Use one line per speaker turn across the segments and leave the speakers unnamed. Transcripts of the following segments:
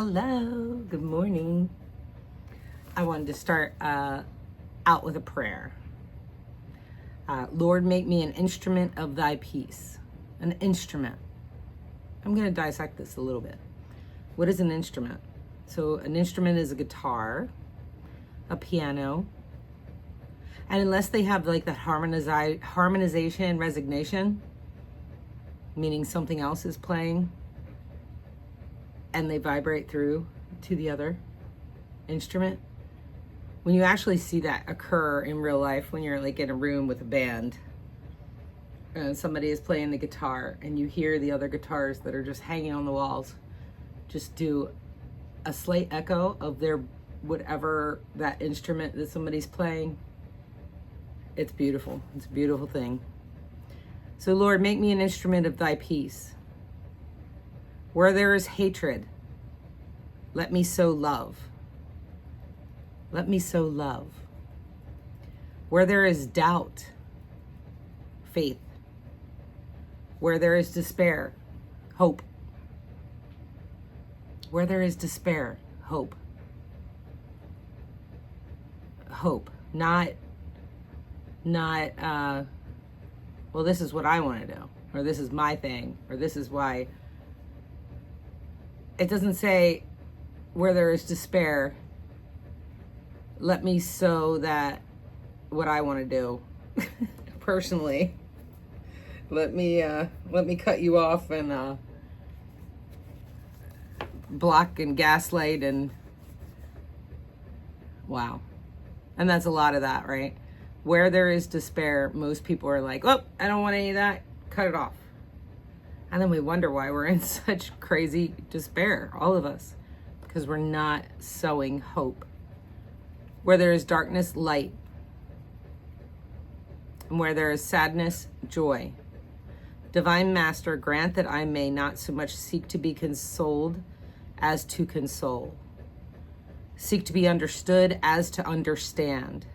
Hello, good morning. I wanted to start out with a prayer. Lord, make me an instrument of thy peace. An instrument. I'm going to dissect this a little bit. What is an instrument? So an instrument is a guitar, a piano, and unless they have like that harmonization, resignation, meaning something else is playing, and they vibrate through to the other instrument. When you actually see that occur in real life, when you're like in a room with a band and somebody is playing the guitar and you hear the other guitars that are just hanging on the walls just do a slight echo of their whatever that instrument that somebody's playing, it's beautiful. It's a beautiful thing. So Lord, make me an instrument of thy peace. Where there is hatred, let me sow love. Let me sow love. Where there is doubt, faith. Where there is despair, hope. Where there is despair, hope. Hope. Not, well, this is what I want to do, or this is my thing, or this is why. It doesn't say where there is despair, let me sow that what I want to do personally. Let me cut you off and block and gaslight and wow. And that's a lot of that, right? Where there is despair, most people are like, oh, I don't want any of that, cut it off. And then we wonder why we're in such crazy despair, all of us, because we're not sowing hope. Where there is darkness, light. And where there is sadness, joy. Divine Master, grant that I may not so much seek to be consoled as to console. Seek to be understood as to understand.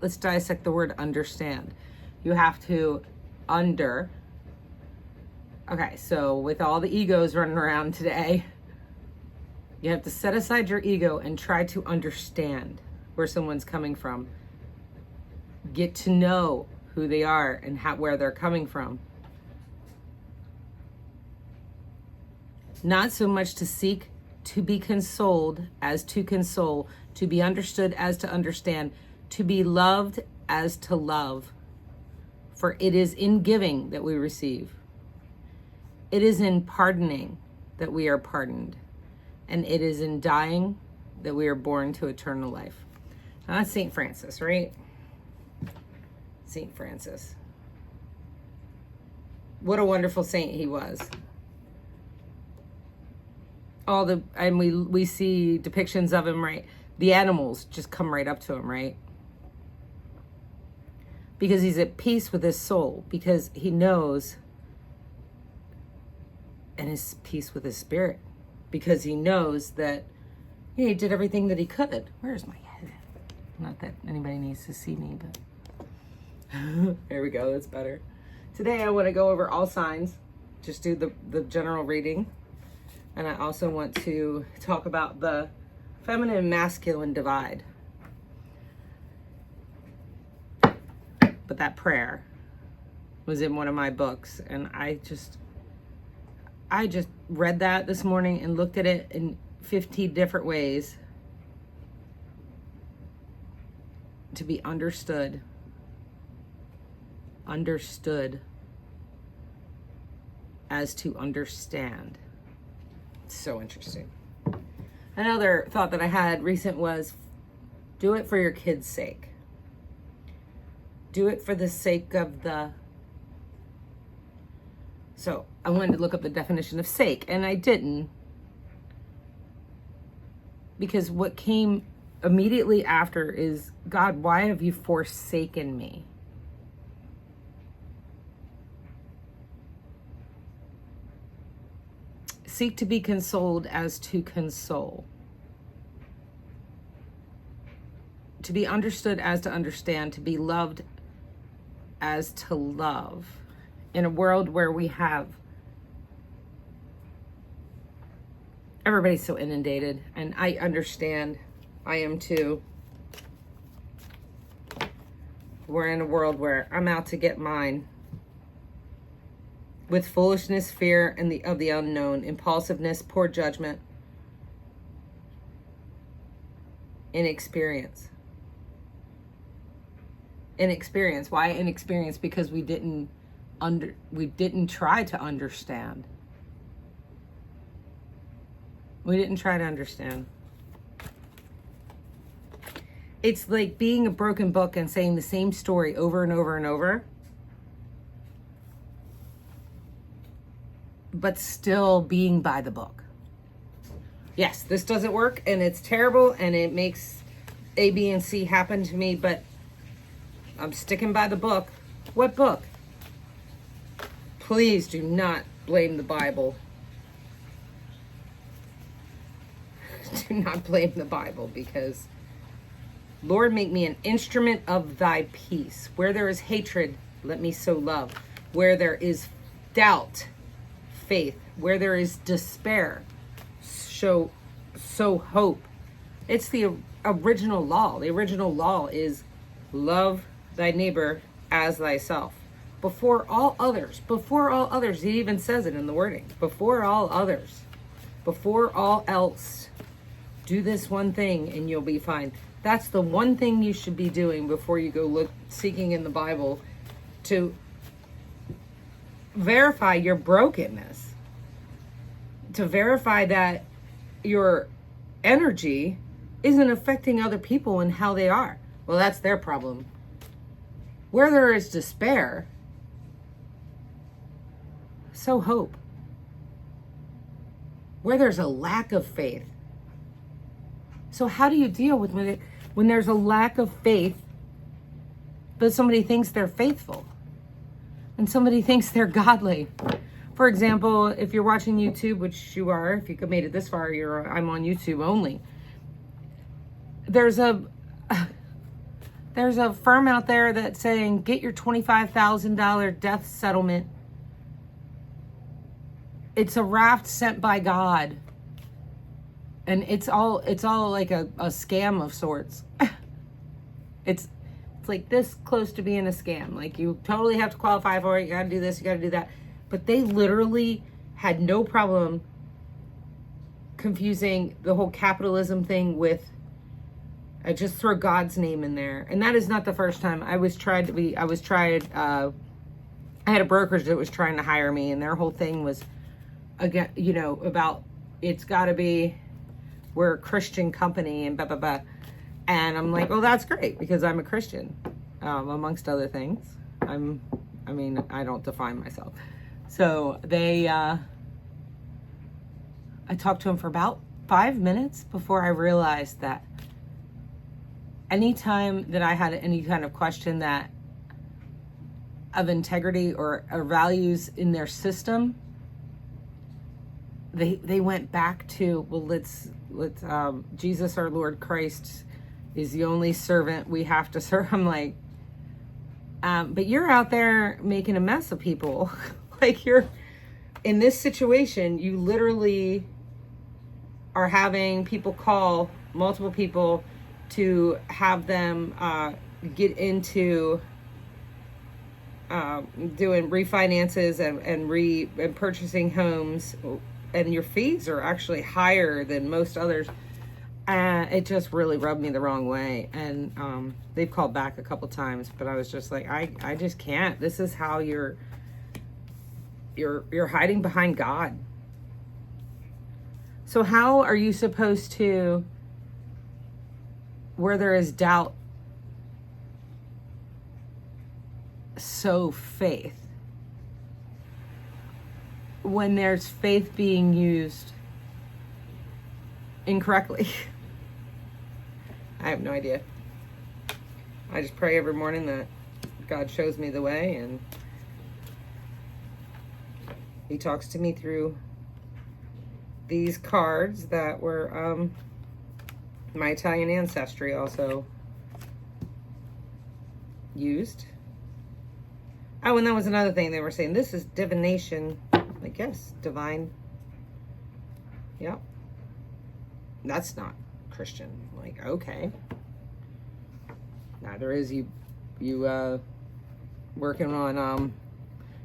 Let's dissect the word understand. You have to Okay, so with all the egos running around today, you have to set aside your ego and try to understand where someone's coming from. Get to know who they are and where they're coming from. Not so much to seek to be consoled as to console, to be understood as to understand, to be loved as to love. For it is in giving that we receive. It is in pardoning that we are pardoned. And it is in dying that we are born to eternal life. Now that's St. Francis, right? St. Francis. What a wonderful saint he was. And we see depictions of him, right? The animals just come right up to him, right? Because he's at peace with his soul, because he knows, and his peace with his spirit, because he knows that he did everything that he could. Where's my head? Not that anybody needs to see me, but there we go, that's better. Today I want to go over all signs, just do the general reading, and I also want to talk about the feminine and masculine divide. But that prayer was in one of my books, and I just read that this morning and looked at it in 15 different ways to be understood as to understand. It's so interesting. Another thought that I had recent was do it for your kids' sake. Do it for the sake of So I wanted to look up the definition of sake, and I didn't, because what came immediately after is, God, why have you forsaken me? Seek to be consoled as to console. To be understood as to understand. To be loved as to love. In a world where we have everybody's so inundated, and I understand. I am too. We're in a world where I'm out to get mine. With foolishness, fear, and of the unknown, impulsiveness, poor judgment, inexperience. Inexperience. Why inexperience? Because we didn't try to understand. We didn't try to understand. It's like being a broken book and saying the same story over and over and over, but still being by the book. Yes, this doesn't work and it's terrible and it makes A, B, and C happen to me, but I'm sticking by the book. What book? Please do not blame the Bible. Do not blame the Bible, because Lord, make me an instrument of thy peace. Where there is hatred, let me sow love. Where there is doubt, faith. Where there is despair, sow hope. It's the original law. The original law is love thy neighbor as thyself. Before all others, it even says it in the wording. Before all others, before all else, do this one thing and you'll be fine. That's the one thing you should be doing before you go seeking in the Bible to verify your brokenness, to verify that your energy isn't affecting other people and how they are. Well, that's their problem. Where there is despair, sow hope. Where there's a lack of faith. So how do you deal with when there's a lack of faith, but somebody thinks they're faithful and somebody thinks they're godly? For example, if you're watching YouTube, which you are, if you made it this far, I'm on YouTube only. There's a firm out there that's saying, get your $25,000 death settlement. It's a raft sent by God. And it's all like a scam of sorts. It's like this close to being a scam. Like, you totally have to qualify for it. You got to do this, you got to do that. But they literally had no problem confusing the whole capitalism thing with, I just throw God's name in there. And that is not the first time. I had a brokerage that was trying to hire me, and their whole thing was, again, about it's got to be, we're a Christian company and blah, blah, blah. And I'm like, well, that's great, because I'm a Christian, amongst other things. I don't define myself. So I talked to him for about 5 minutes before I realized that anytime that I had any kind of question that of integrity or values in their system, they went back to, well, let's Jesus, our Lord Christ, is the only servant we have to serve. I'm like, but you're out there making a mess of people. Like, you're in this situation, you literally are having people call multiple people to have them get into doing refinances and purchasing homes, and your fees are actually higher than most others. It just really rubbed me the wrong way. And they've called back a couple times, but I was just like, I just can't. This is how you're hiding behind God. So how are you supposed to, where there is doubt, sow faith, when there's faith being used incorrectly? I have no idea. I just pray every morning that God shows me the way, and he talks to me through these cards that were my Italian ancestry also used. Oh, and that was another thing they were saying. This is divination. I guess divine. Yep. That's not Christian. Like, okay. Neither is you working on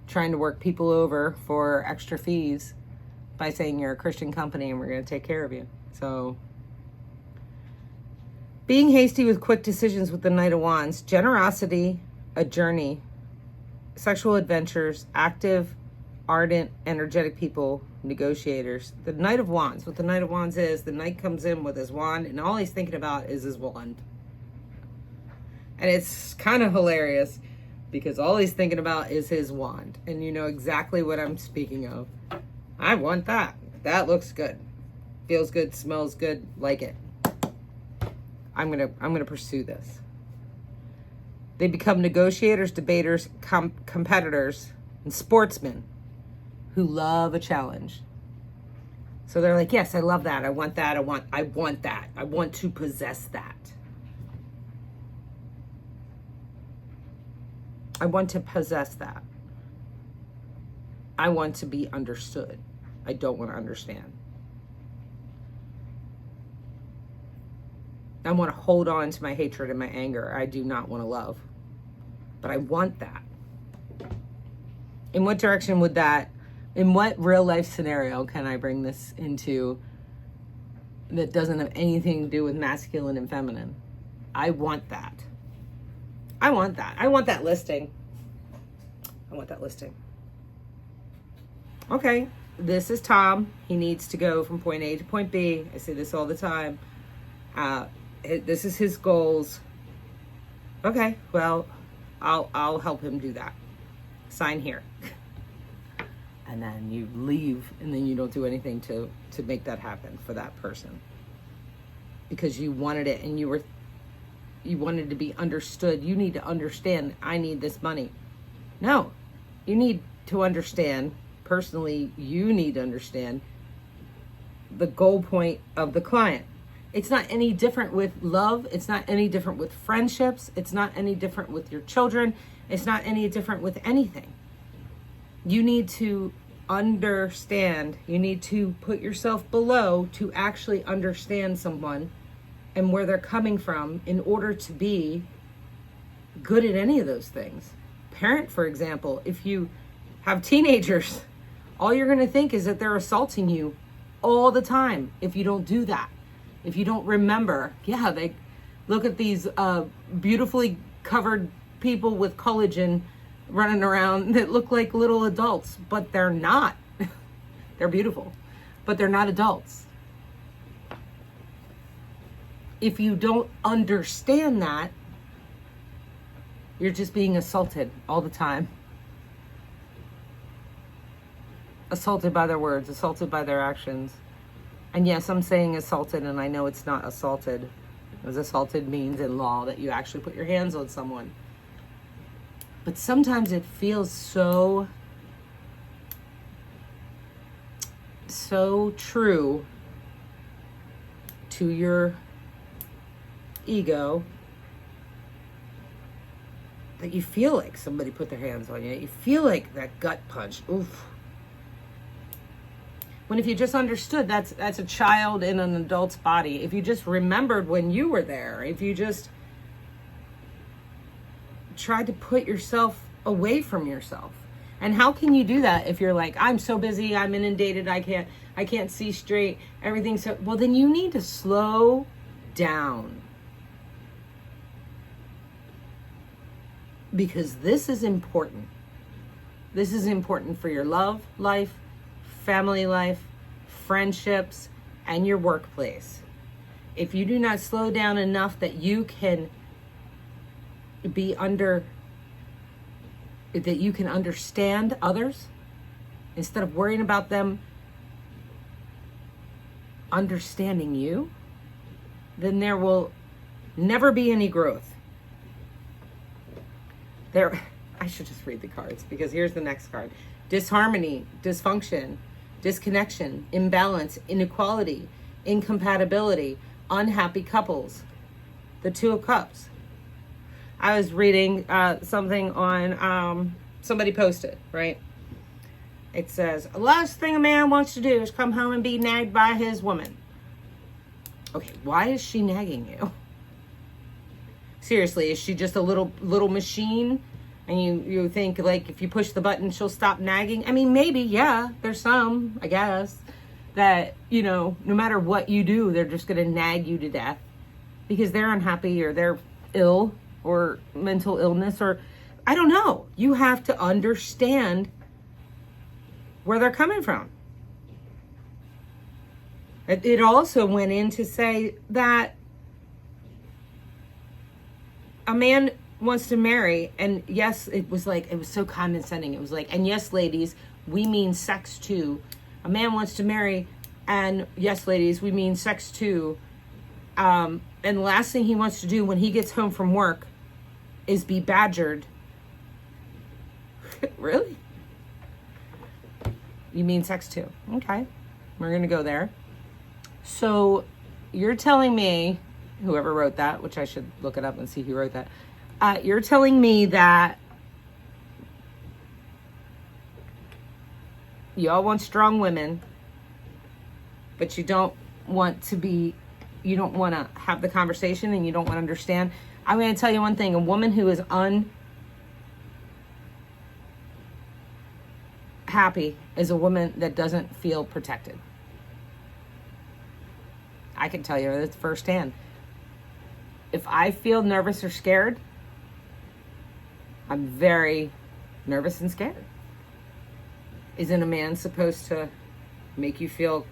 trying to work people over for extra fees by saying you're a Christian company and we're going to take care of you. So, being hasty with quick decisions with the Knight of Wands, generosity, a journey, sexual adventures, active, ardent, energetic people, negotiators. The Knight of Wands, what the Knight of Wands is, the Knight comes in with his wand and all he's thinking about is his wand. And it's kind of hilarious because all he's thinking about is his wand. And you know exactly what I'm speaking of. I want that. That looks good. Feels good, smells good, like it. I'm gonna pursue this. They become negotiators, debaters, competitors, and sportsmen who love a challenge. So they're like, yes, I love that. I want that. I want that. I want to possess that. I want to possess that. I want to be understood. I don't want to understand. I want to hold on to my hatred and my anger. I do not want to love. But I want that. In what direction would that, in what real life scenario can I bring this into that doesn't have anything to do with masculine and feminine? I want that. I want that. I want that listing. I want that listing. Okay, this is Tom. He needs to go from point A to point B. I say this all the time. This is his goals. Okay, well, I'll help him do that. Sign here. And then you leave, and then you don't do anything to make that happen for that person. Because you wanted it, and you wanted to be understood. You need to understand, I need this money. No, you need to understand, personally, you need to understand the goal point of the client. It's not any different with love. It's not any different with friendships. It's not any different with your children. It's not any different with anything. You need to understand. You need to put yourself below to actually understand someone and where they're coming from in order to be good at any of those things. Parent, for example, if you have teenagers, all you're going to think is that they're assaulting you all the time if you don't do that. If you don't remember, yeah, they look at these beautifully covered people with collagen running around that look like little adults, but they're not. They're beautiful, but they're not adults. If you don't understand that, you're just being assaulted all the time. Assaulted by their words, assaulted by their actions. And yes, I'm saying assaulted, and I know it's not assaulted, because assaulted means in law that you actually put your hands on someone. But sometimes it feels so true to your ego that you feel like somebody put their hands on you. You feel like that gut punch. Oof. When if you just understood that's a child in an adult's body, if you just remembered when you were there, if you just tried to put yourself away from yourself. And how can you do that if you're like, I'm so busy, I'm inundated, I can't see straight, everything's so, well, then you need to slow down. Because this is important. This is important for your love life, family life, friendships, and your workplace. If you do not slow down enough that you can that you can understand others instead of worrying about them understanding you, then there will never be any growth. I should just read the cards, because here's the next card. Disharmony, dysfunction, disconnection, imbalance, inequality, incompatibility, unhappy couples. The Two of Cups. I was reading something on, somebody posted, right? It says, the last thing a man wants to do is come home and be nagged by his woman. Okay, why is she nagging you? Seriously, is she just a little machine? And you think, like, if you push the button, she'll stop nagging? I mean, maybe, yeah. There's some, I guess, that, no matter what you do, they're just going to nag you to death because they're unhappy or they're ill or mental illness or I don't know. You have to understand where they're coming from. It also went in to say that a man wants to marry, and yes, it was so condescending. It was like, and yes, ladies, we mean sex too. A man wants to marry, and yes, ladies, we mean sex too. And the last thing he wants to do when he gets home from work is be badgered. Really? You mean sex too? Okay, we're gonna go there. So you're telling me, whoever wrote that, which I should look it up and see who wrote that. You're telling me that you all want strong women, but you don't want to have the conversation and you don't want to understand. I'm going to tell you one thing. A woman who is unhappy is a woman that doesn't feel protected. I can tell you this firsthand. If I feel nervous or scared, I'm very nervous and scared. Isn't a man supposed to make you feel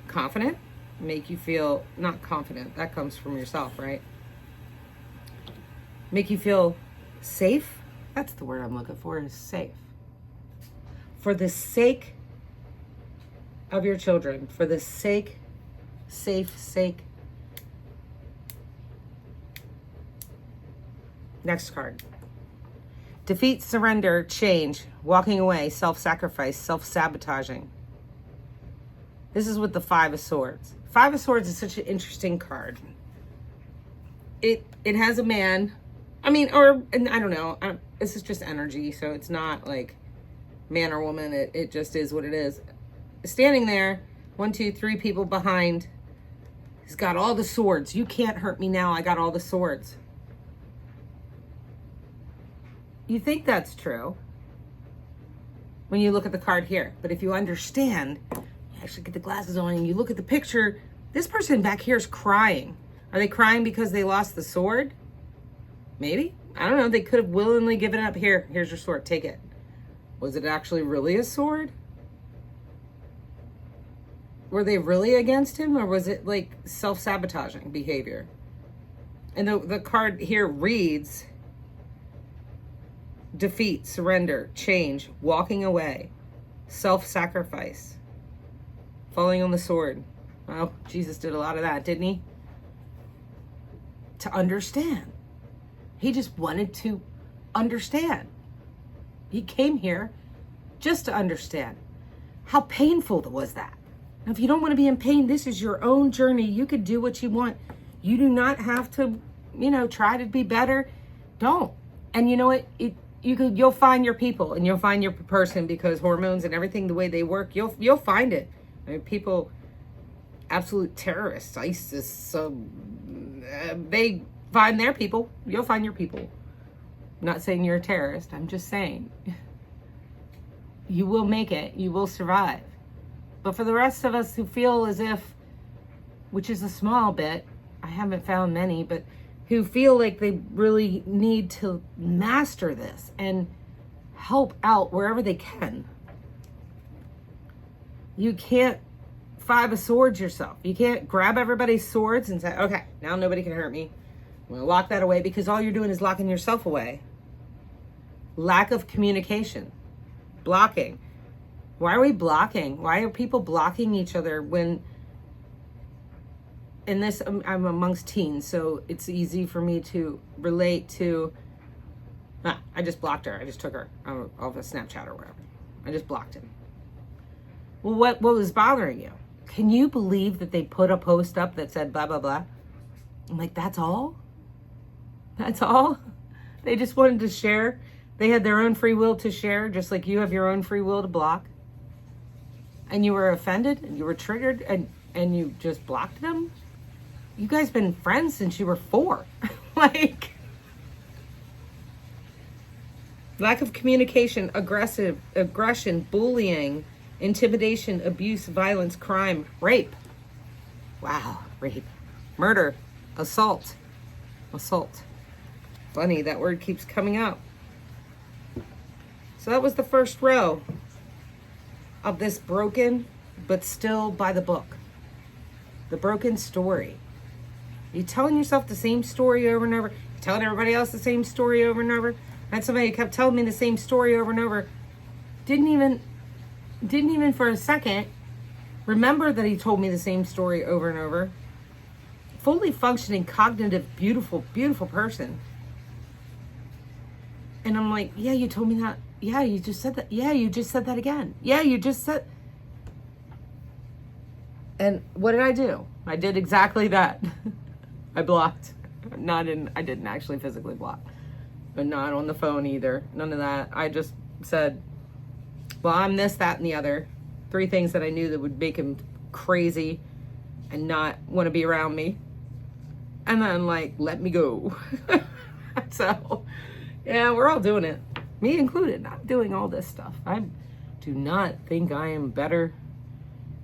confident? Make you feel not confident. That comes from yourself, right? Make you feel safe. That's the word I'm looking for, is safe. For the sake of your children, for the sake. Next card. Defeat, surrender, change, walking away, self-sacrifice, self-sabotaging. This is with the Five of Swords. Five of Swords is such an interesting card. It has a man. I mean, and I don't know. This is just energy, so it's not like man or woman. It just is what it is. Standing there, 1, 2, 3 people behind. He's got all the swords. You can't hurt me now. I got all the swords. You think that's true when you look at the card here. But if you understand, you actually get the glasses on and you look at the picture, this person back here is crying. Are they crying because they lost the sword? Maybe. I don't know. They could have willingly given it up. Here's your sword. Take it. Was it actually really a sword? Were they really against him, or was it like self-sabotaging behavior? And the card here reads defeat, surrender, change, walking away, self-sacrifice, falling on the sword. Well, Jesus did a lot of that, didn't he? To understand. He just wanted to understand. He came here just to understand. How painful was that? Now, if you don't want to be in pain, this is your own journey. You could do what you want. You do not have to, try to be better. Don't. And you know what? You'll find your people and you'll find your person, because hormones and everything, the way they work, you'll find it. I mean, people, absolute terrorists, ISIS, they find their people. You'll find your people. I'm not saying you're a terrorist. I'm just saying you will make it. You will survive. But for the rest of us who feel as if, which is a small bit, I haven't found many, but who feel like they really need to master this and help out wherever they can. You can't Five of Swords yourself. You can't grab everybody's swords and say, okay, now nobody can hurt me. I'm going to lock that away, because all you're doing is locking yourself away. Lack of communication. Blocking. Why are we blocking? Why are people blocking each other when, in this, I'm amongst teens, so it's easy for me to relate to, I just blocked her. I just took her off a Snapchat or whatever. I just blocked him. Well, what was bothering you? Can you believe that they put a post up that said blah, blah, blah? I'm like, that's all? That's all? They just wanted to share. They had their own free will to share, just like you have your own free will to block. And you were offended and you were triggered, and and you just blocked them? You guys been friends since you were 4. Like, lack of communication, aggression, bullying, intimidation, abuse, violence, crime, rape. Wow, rape, murder, assault. Funny, that word keeps coming up. So that was the first row of this broken, but still by the book. The broken story. You telling yourself the same story over and over. You're telling everybody else the same story over and over. I had somebody who kept telling me the same story over and over. Didn't even for a second remember that he told me the same story over and over. Fully functioning, cognitive, beautiful, beautiful person. And I'm like, yeah, you told me that. Yeah, you just said that. Yeah, you just said that again. Yeah, you just said. And what did I do? I did exactly that. I blocked. I didn't actually physically block. But not on the phone either. None of that. I just said, well, I'm this, that, and the other. 3 things that I knew that would make him crazy and not want to be around me. And then, like, let me go. So, yeah, we're all doing it. Me included. I'm doing all this stuff. I do not think I am better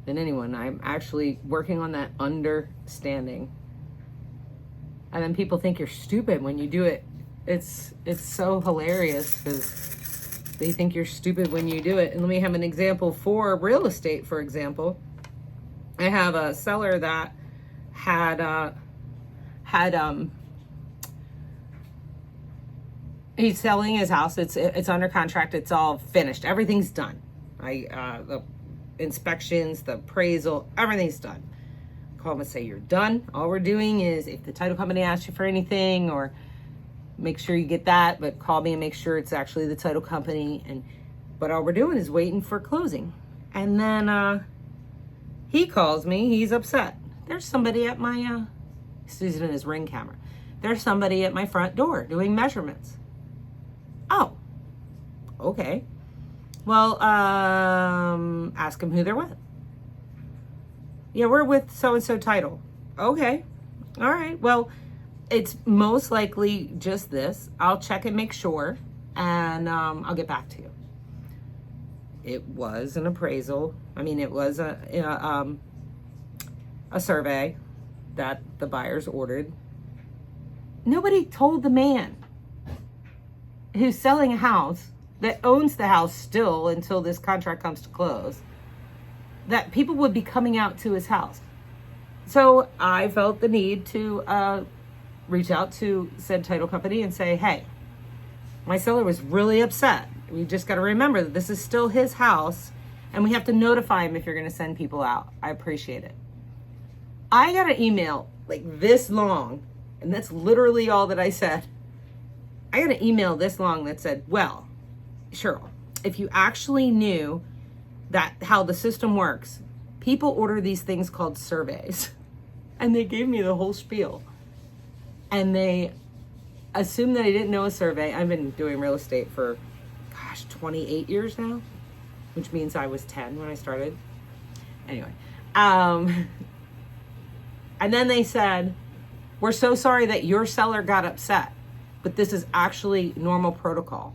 than anyone. I'm actually working on that understanding. And then people think you're stupid when you do it. It's so hilarious because they think you're stupid when you do it. And let me have an example for real estate, for example. I have a seller that he's selling his house. It's under contract. It's all finished. Everything's done. The inspections, the appraisal, everything's done. Call them and say, you're done. All we're doing is if the title company asks you for anything, or make sure you get that, but call me and make sure it's actually the title company. But all we're doing is waiting for closing. And then he calls me. He's upset. There's somebody at my, he's using his Ring camera. There's somebody at my front door doing measurements. Oh, okay. Well, ask him who they're with. Yeah, we're with so-and-so title. Okay. All right. Well, it's most likely just this. I'll check and make sure, and I'll get back to you. It was an appraisal. I mean, it was a survey that the buyers ordered. Nobody told the man who's selling a house, that owns the house still until this contract comes to close, that people would be coming out to his house. So I felt the need to reach out to said title company and say, hey, my seller was really upset. We just got to remember that this is still his house, and we have to notify him if you're going to send people out. I appreciate it. I got an email like this long, and that's literally all that I said. I got an email this long that said, well, Cheryl, if you actually knew that how the system works, people order these things called surveys. And they gave me the whole spiel. And they assumed that I didn't know a survey. I've been doing real estate for, 28 years now, which means I was 10 when I started. Anyway. And then they said, we're so sorry that your seller got upset, but this is actually normal protocol.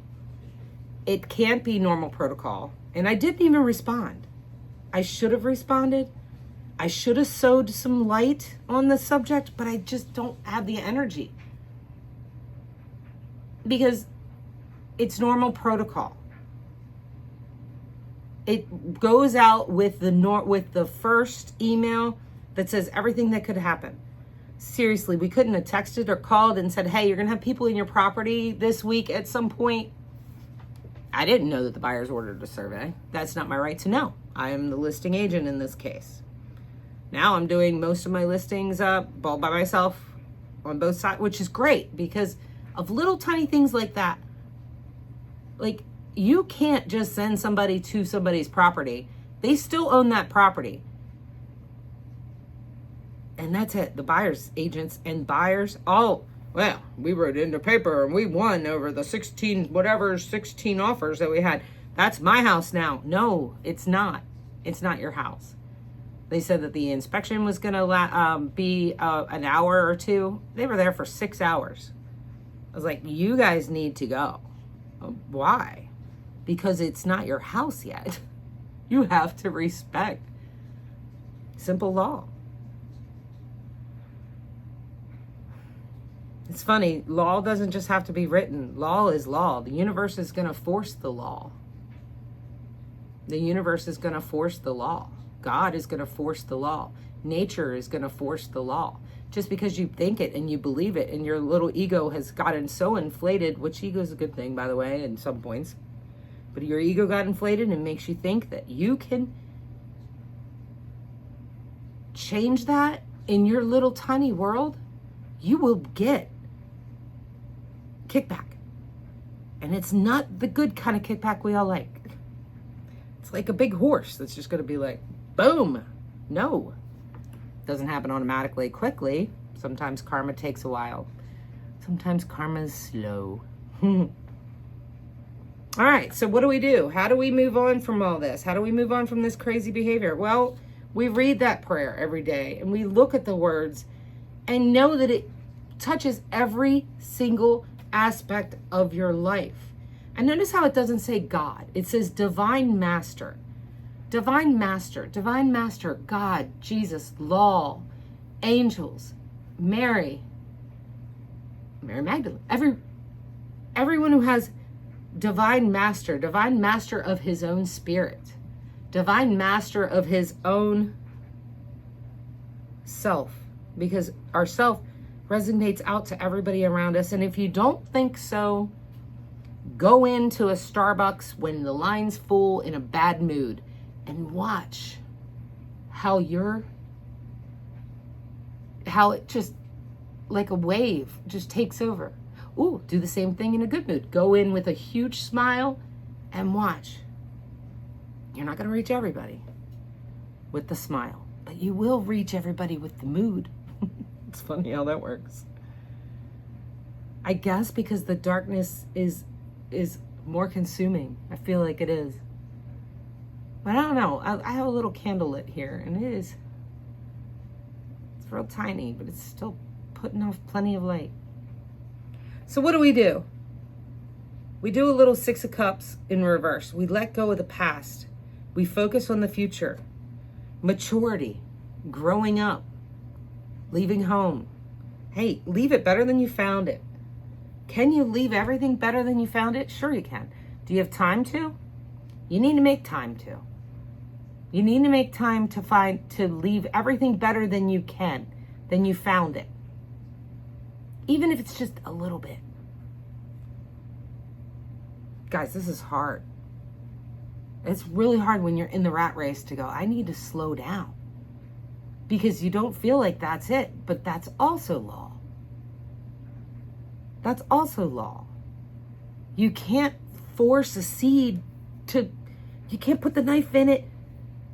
It can't be normal protocol. And I didn't even respond. I should have responded. I should have sowed some light on the subject, but I just don't have the energy. Because it's normal protocol. It goes out with the first email that says everything that could happen. Seriously, we couldn't have texted or called and said, hey, you're going to have people in your property this week at some point. I didn't know that the buyers ordered a survey. That's not my right to know. I am the listing agent in this case. Now I'm doing most of my listings all by myself on both sides, which is great because of little tiny things like that. Like, you can't just send somebody to somebody's property. They still own that property. And that's it. The buyers, agents, and buyers, well, we wrote it in the paper and we won over the 16 offers that we had. That's my house now. No, it's not. It's not your house. They said that the inspection was going to be an hour or two. They were there for 6 hours. I was like, you guys need to go. Why? Because it's not your house yet. You have to respect simple law. It's funny, law doesn't just have to be written. Law is law. The universe is going to force the law. The universe is going to force the law. God is going to force the law. Nature is going to force the law. Just because you think it and you believe it and your little ego has gotten so inflated, which ego is a good thing, by the way, in some points. But your ego got inflated and makes you think that you can change that in your little tiny world. You will get kickback. And it's not the good kind of kickback we all like. It's like a big horse that's just going to be like, boom. No. Doesn't happen automatically quickly. Sometimes karma takes a while. Sometimes karma's slow. All right, so what do? How do we move on from all this? How do we move on from this crazy behavior? Well, we read that prayer every day and we look at the words and know that it touches every single aspect of your life. And notice how it doesn't say God. It says divine master. Divine master, divine master, God, Jesus, law, angels, Mary Magdalene, everyone who has divine master of his own spirit, divine master of his own self, because our self resonates out to everybody around us. And if you don't think so, go into a Starbucks when the line's full in a bad mood and watch how it just like a wave just takes over. Ooh, do the same thing in a good mood. Go in with a huge smile and watch. You're not going to reach everybody with the smile, but you will reach everybody with the mood. It's funny how that works. I guess because the darkness is more consuming. I feel like it is. But I don't know. I have a little candle lit here, and it's real tiny, but it's still putting off plenty of light. So what do? We do a little 6 of Cups in reverse. We let go of the past. We focus on the future. Maturity, growing up, leaving home. Hey, leave it better than you found it. Can you leave everything better than you found it? Sure you can. Do you have time to? You need to make time to. You need to make time to leave everything better than you found it. Even if it's just a little bit. Guys, this is hard. It's really hard when you're in the rat race to go, I need to slow down. Because you don't feel like that's it, but that's also law. That's also law. You can't force a seed you can't put the knife in it.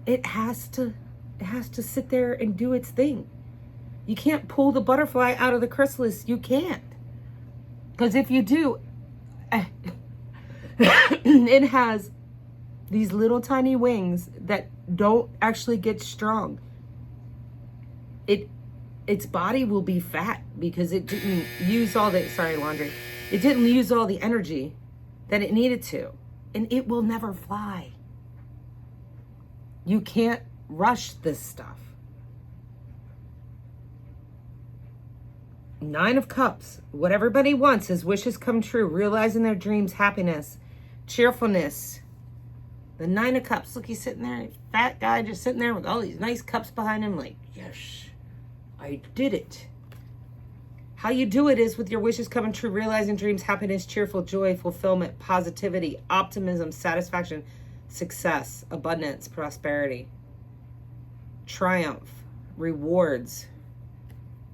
It has to sit there and do its thing. You can't pull the butterfly out of the chrysalis. You can't. Because if you do, it has these little tiny wings that don't actually get strong. Its body will be fat because it didn't use all the, it didn't use all the energy that it needed to. And it will never fly. You can't rush this stuff. 9 of Cups. What everybody wants is wishes come true, realizing their dreams, happiness, cheerfulness. The 9 of Cups. Look, he's sitting there, fat guy just sitting there with all these nice cups behind him like, yes, I did it. How you do it is with your wishes coming true, realizing dreams, happiness, cheerful, joy, fulfillment, positivity, optimism, satisfaction, success, abundance, prosperity, triumph, rewards.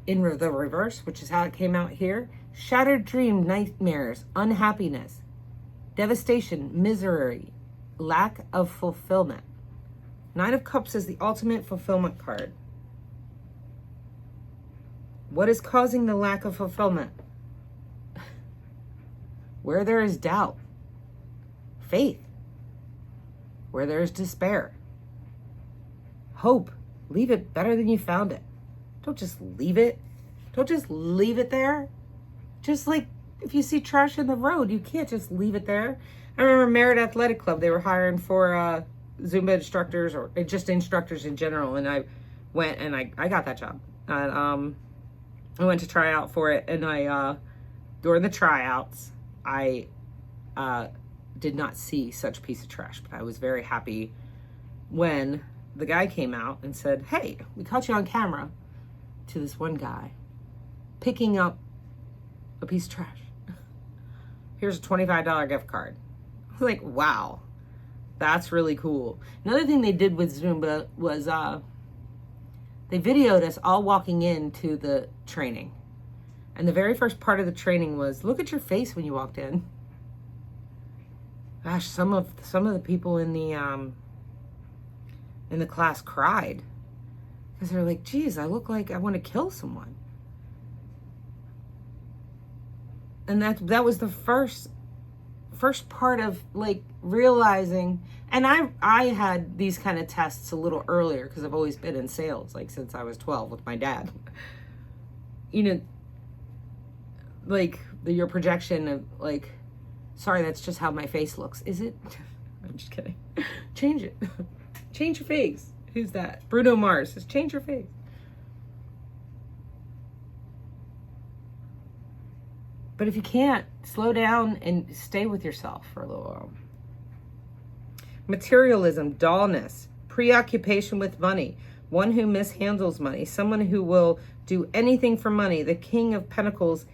In the reverse, which is how it came out here, shattered dream, nightmares, unhappiness, devastation, misery, lack of fulfillment. 9 of Cups is the ultimate fulfillment card. What is causing the lack of fulfillment? Where there is doubt, faith. Where there is despair, hope, Leave it better than you found it. Don't just leave it. Don't just leave it there. Just like if you see trash in the road, you can't just leave it there. I remember Merit Athletic Club, they were hiring for Zumba instructors or just instructors in general. And I went and I got that job. And I went to try out for it. And during the tryouts, I did not see such a piece of trash. But I was very happy when the guy came out and said, hey, we caught you on camera, to this one guy picking up a piece of trash. Here's a $25 gift card. I was like, wow, that's really cool. Another thing they did with Zumba was they videoed us all walking into the training. And the very first part of the training was, look at your face when you walked in. Gosh, some of the people in the class cried because they're like, geez, I look like I want to kill someone. And that was the first part of like realizing. And I had these kind of tests a little earlier because I've always been in sales, like since I was 12 with my dad. You know, like your projection of like, sorry, that's just how my face looks. Is it? I'm just kidding. Change it. Change your face. Who's that? Bruno Mars says, change your face. But if you can't, slow down and stay with yourself for a little while. Materialism, dullness, preoccupation with money, one who mishandles money, someone who will do anything for money, the King of Pentacles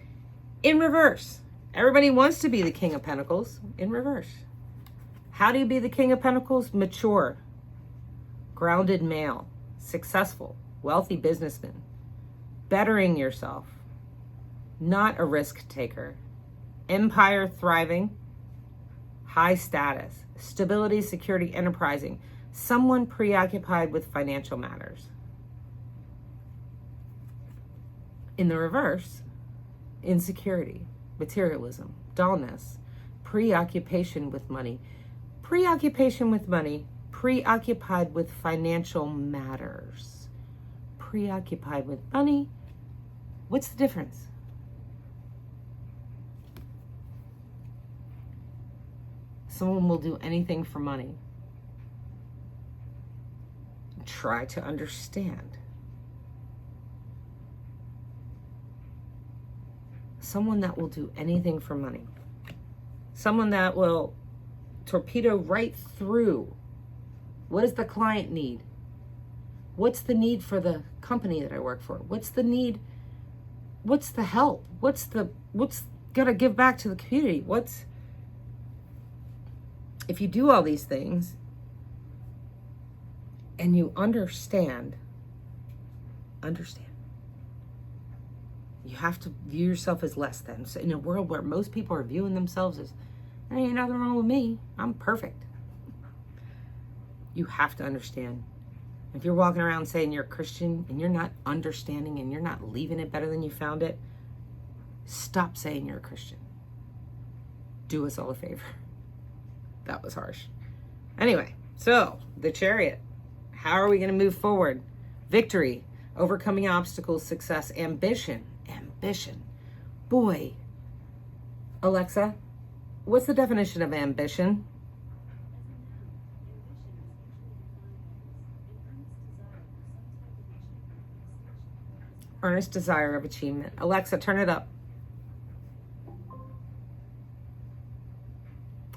in reverse. Everybody wants to be the King of Pentacles in reverse. How do you be the King of Pentacles? Mature, grounded male, successful, wealthy businessman, bettering yourself, not a risk taker, empire thriving, high status, stability, security, enterprising, someone preoccupied with financial matters. In the reverse, insecurity, materialism, dullness, preoccupation with money, preoccupied with financial matters. Preoccupied with money. What's the difference? Someone will do anything for money. Try to understand. Someone that will do anything for money. Someone that will torpedo right through. What does the client need? What's the need for the company that I work for? What's the need? What's the help? What's gonna give back to the community? If you do all these things and you understand, you have to view yourself as less than. So in a world where most people are viewing themselves as, there ain't nothing wrong with me, I'm perfect. You have to understand. If you're walking around saying you're a Christian and you're not understanding and you're not leaving it better than you found it, stop saying you're a Christian. Do us all a favor. That was harsh. Anyway, so the Chariot. How are we going to move forward? Victory, overcoming obstacles, success, ambition. Boy, Alexa, what's the definition of ambition? Earnest desire of achievement. Alexa, turn it up.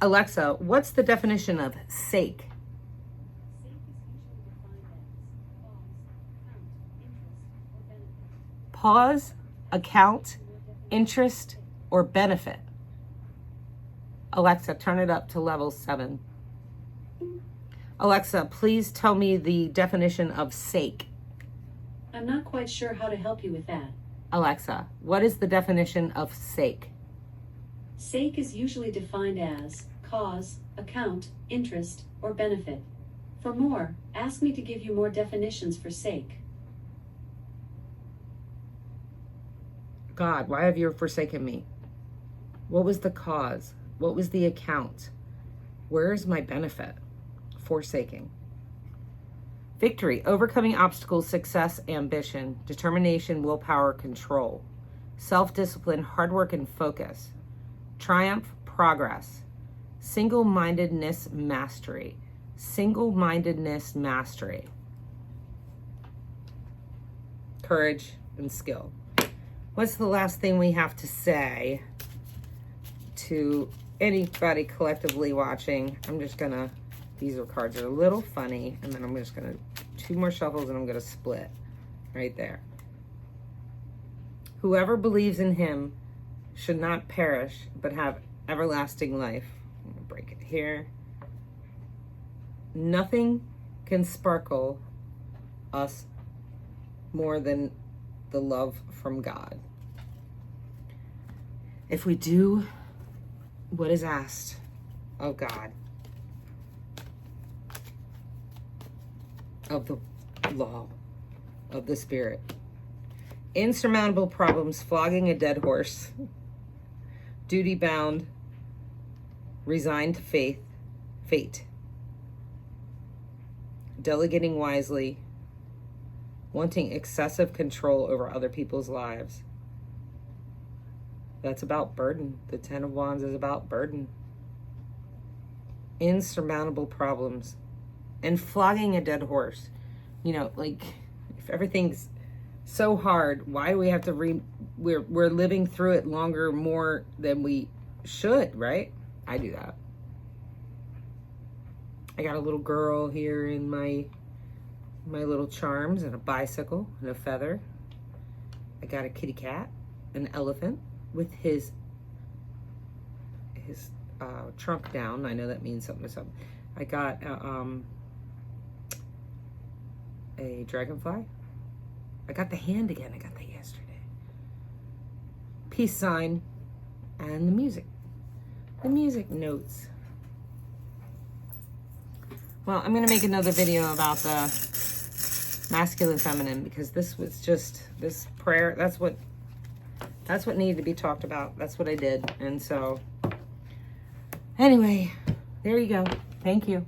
Alexa, what's the definition of sake? Pause, account, interest, or benefit. Alexa, turn it up to level 7. Alexa, please tell me the definition of sake.
I'm not quite sure how to help you with that.
Alexa, what is the definition of sake?
Sake is usually defined as cause, account, interest, or benefit. For more, ask me to give you more definitions for sake.
God, why have you forsaken me? What was the cause? What was the account? Where is my benefit? Forsaking. Victory, overcoming obstacles, success, ambition, determination, willpower, control, self-discipline, hard work, and focus. Triumph, progress. Single-mindedness, mastery. Single-mindedness, mastery. Courage and skill. What's the last thing we have to say to anybody collectively watching? I'm just gonna, these cards are a little funny, and then I'm just gonna, 2 more shuffles and I'm gonna split right there. Whoever believes in him should not perish, but have everlasting life. I'm gonna break it here. Nothing can sparkle us more than the love from God. If we do what is asked of God, of the law, of the Spirit, insurmountable problems, flogging a dead horse, duty bound, resigned to fate, delegating wisely, wanting excessive control over other people's lives. That's about burden. The 10 of Wands is about burden. Insurmountable problems. And flogging a dead horse. You know, like, if everything's so hard, why do we have to we're living through it longer, more than we should, right? I do that. I got a little girl here in my little charms, and a bicycle and a feather. I got a kitty cat, an elephant with his trunk down. I know that means something to something. I got a dragonfly. I got the hand again. I got that yesterday. Peace sign, and the music. The music notes. Well, I'm going to make another video about the masculine, feminine, because this was just, this prayer, that's what needed to be talked about. That's what I did. And so, anyway, there you go. Thank you.